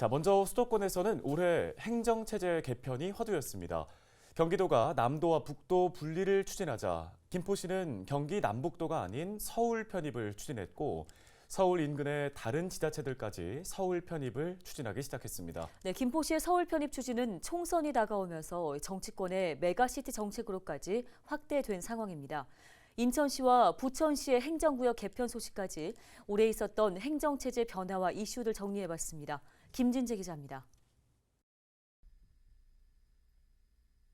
먼저 수도권에서는 올해 행정체제 개편이 화두였습니다. 경기도가 남도와 북도 분리를 추진하자 김포시는 경기 남북도가 아닌 서울 편입을 추진했고 서울 인근의 다른 지자체들까지 서울 편입을 추진하기 시작했습니다. 네, 김포시의 서울 편입 추진은 총선이 다가오면서 정치권의 메가시티 정책으로까지 확대된 상황입니다. 인천시와 부천시의 행정구역 개편 소식까지 올해 있었던 행정체제 변화와 이슈들 정리해봤습니다. 김진재 기자입니다.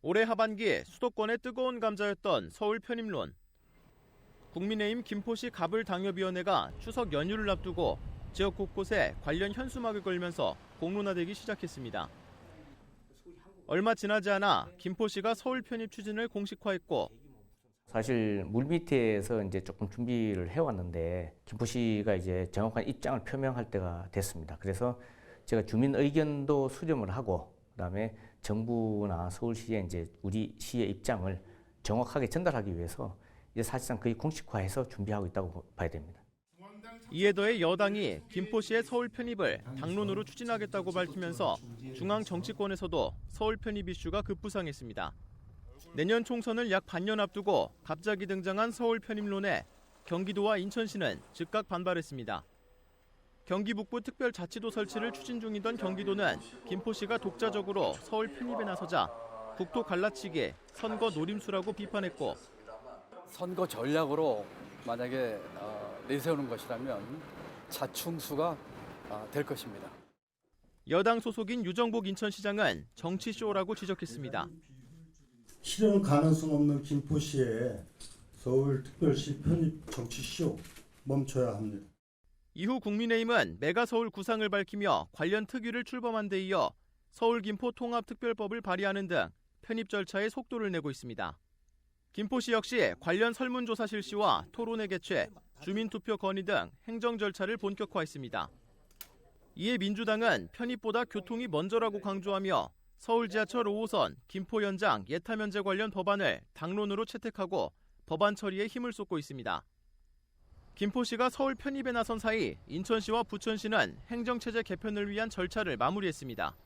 올해 하반기 수도권의 뜨거운 감자였던 서울 편입론. 국민의힘 김포시 가불당협위원회가 추석 연휴를 앞두고 지역 곳곳에 관련 현수막을 걸면서 공론화되기 시작했습니다. 얼마 지나지 않아 김포시가 서울 편입 추진을 공식화했고 사실 물밑에서 이제 조금 준비를 해왔는데 김포시가 이제 정확한 입장을 표명할 때가 됐습니다. 그래서 제가 주민 의견도 수렴을 하고 그다음에 정부나 서울시에 이제 우리 시의 입장을 정확하게 전달하기 위해서 이제 사실상 거의 공식화해서 준비하고 있다고 봐야 됩니다. 이에 더해 여당이 김포시의 서울 편입을 당론으로 추진하겠다고 밝히면서 중앙 정치권에서도 서울 편입 이슈가 급부상했습니다. 내년 총선을 약 반년 앞두고 갑자기 등장한 서울 편입론에 경기도와 인천시는 즉각 반발했습니다. 경기 북부 특별자치도 설치를 추진 중이던 경기도는 김포시가 독자적으로 서울 편입에 나서자 국토 갈라치기, 선거 노림수라고 비판했고 선거 전략으로 만약에 내세우는 것이라면 자충수가 될 것입니다. 여당 소속인 유정복 인천시장은 정치쇼라고 지적했습니다. 실현 가능성 없는 김포시의 서울특별시 편입 정치쇼 멈춰야 합니다. 이후 국민의힘은 메가서울 구상을 밝히며 관련 특위를 출범한 데 이어 서울 김포 통합특별법을 발의하는 등 편입 절차에 속도를 내고 있습니다. 김포시 역시 관련 설문조사 실시와 토론회 개최, 주민투표 건의 등 행정 절차를 본격화했습니다. 이에 민주당은 편입보다 교통이 먼저라고 강조하며 서울 지하철 5호선 김포 연장 예타 면제 관련 법안을 당론으로 채택하고 법안 처리에 힘을 쏟고 있습니다. 김포시가 서울 편입에 나선 사이 인천시와 부천시는 행정체제 개편을 위한 절차를 마무리했습니다.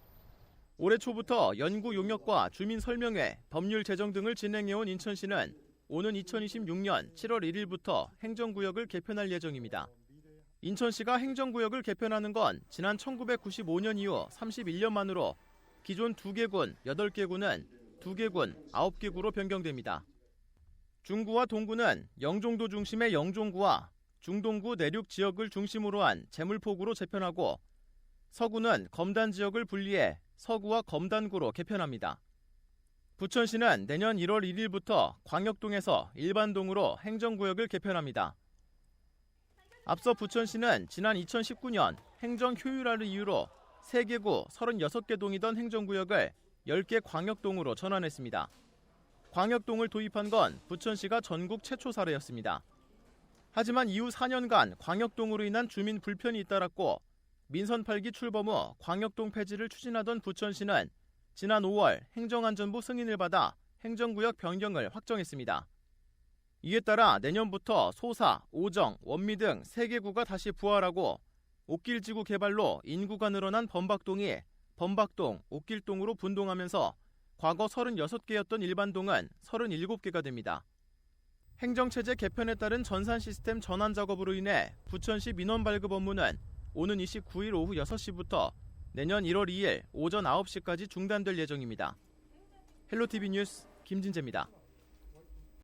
올해 초부터 연구 용역과 주민 설명회, 법률 제정 등을 진행해온 인천시는 오는 2026년 7월 1일부터 행정구역을 개편할 예정입니다. 인천시가 행정구역을 개편하는 건 지난 1995년 이후 31년 만으로 기존 2개 군, 8개 군은 2개 군, 9개 구로 변경됩니다. 중구와 동구는 영종도 중심의 영종구와 중동구 내륙 지역을 중심으로 한 제물포구로 재편하고 서구는 검단 지역을 분리해 서구와 검단구로 개편합니다. 부천시는 내년 1월 1일부터 광역동에서 일반동으로 행정구역을 개편합니다. 앞서 부천시는 지난 2019년 행정 효율화를 이유로 3개구 36개 동이던 행정구역을 10개 광역동으로 전환했습니다. 광역동을 도입한 건 부천시가 전국 최초 사례였습니다. 하지만 이후 4년간 광역동으로 인한 주민 불편이 잇따랐고 민선 8기 출범 후 광역동 폐지를 추진하던 부천시는 지난 5월 행정안전부 승인을 받아 행정구역 변경을 확정했습니다. 이에 따라 내년부터 소사, 오정, 원미 등 3개 구가 다시 부활하고 옥길지구 개발로 인구가 늘어난 범박동이 범박동, 옥길동으로 분동하면서 과거 36개였던 일반동은 37개가 됩니다. 행정체제 개편에 따른 전산 시스템 전환 작업으로 인해 부천시 민원 발급 업무는 오는 29일 오후 6시부터 내년 1월 2일 오전 9시까지 중단될 예정입니다. 헬로티비 뉴스 김진재입니다.